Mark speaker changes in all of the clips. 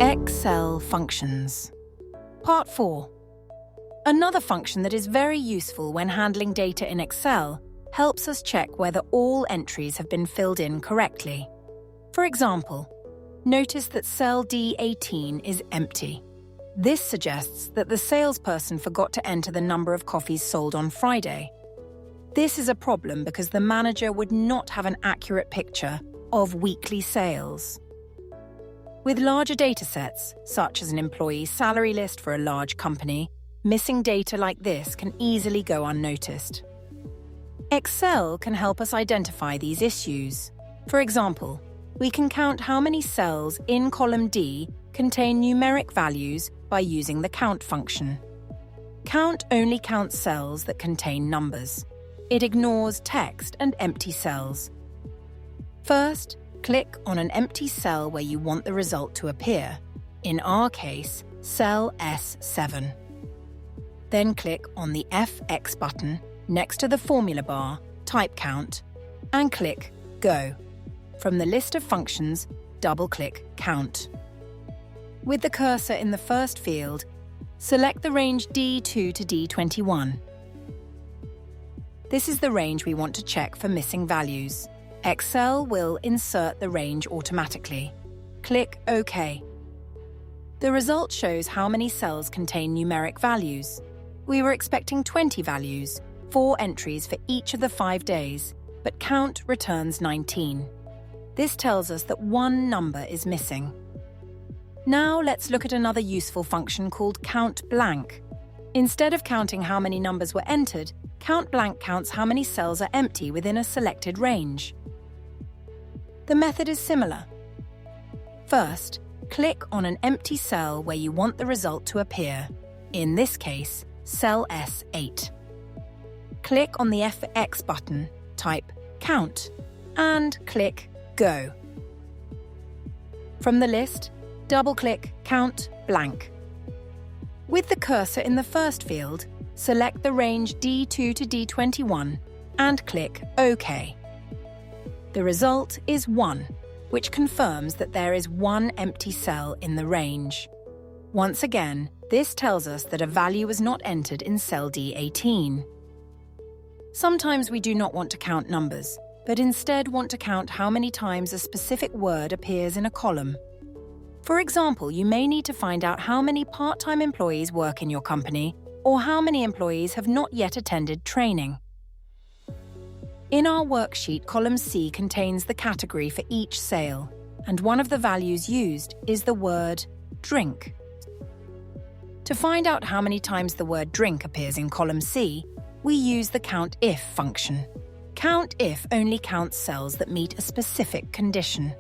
Speaker 1: ExcelFunctions. Part 4. Another function that is very useful when handling data in Excel helps us check whether all entries have been filled in correctly. For example, notice that cell D18 is empty. This suggests that the salesperson forgot to enter the number of coffees sold on Friday. This is a problem because the manager would not have an accurate picture of weekly sales. With larger datasets, such as an employee salary list for a large company, missing data like this can easily go unnoticed. Excel can help us identify these issues. For example, we can count how many cells in column D contain numeric values by using the count function. Count only counts cells that contain numbers. It ignores text and empty cells. First, click on an empty cell where you want the result to appear, in our case, cell S7. Then click on the FX button next to the formula bar, type count, and click Go. From the list of functions, double-click Count. With the cursor in the first field, select the range D2 to D21. This is the range we want to check for missing values. Excel will insert the range automatically. Click OK. The result shows how many cells contain numeric values. We were expecting 20 values, 4 entries for each of the 5 days, but count returns 19. This tells us that one number is missing. Now let's look at another useful function called count blank. Instead of counting how many numbers were entered, count blank counts how many cells are empty within a selected range. The method is similar. First, click on an empty cell where you want the result to appear, in this case, cell S8. Click on the FX button, type Count, and click Go. From the list, double-click Count Blank. With the cursor in the first field, select the range D2 to D21 and click OK. The result is 1, which confirms that there is one empty cell in the range. Once again, this tells us that a value was not entered in cell D18. Sometimes we do not want to count numbers, but instead want to count how many times a specific word appears in a column. For example, you may need to find out how many part-time employees work in your company or how many employees have not yet attended training. In our worksheet, column C contains the category for each sale, and one of the values used is the word drink. To find out how many times the word drink appears in column C, we use the COUNTIF function. COUNTIF only counts cells that meet a specific condition.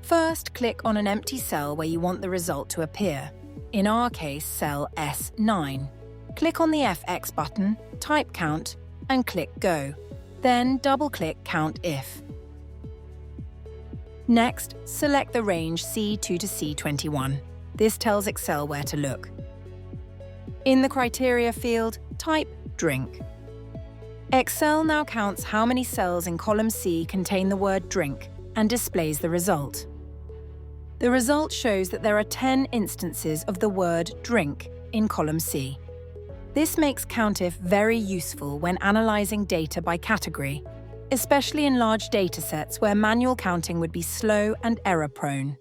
Speaker 1: First, click on an empty cell where you want the result to appear, in our case, cell S9. Click on the FX button, type Count, and click Go. Then double-click COUNTIF. Next, select the range C2 to C21. This tells Excel where to look. In the criteria field, type Drink. Excel now counts how many cells in column C contain the word drink and displays the result. The result shows that there are 10 instances of the word drink in column C. This makes COUNTIF very useful when analyzing data by category, especially in large datasets where manual counting would be slow and error-prone.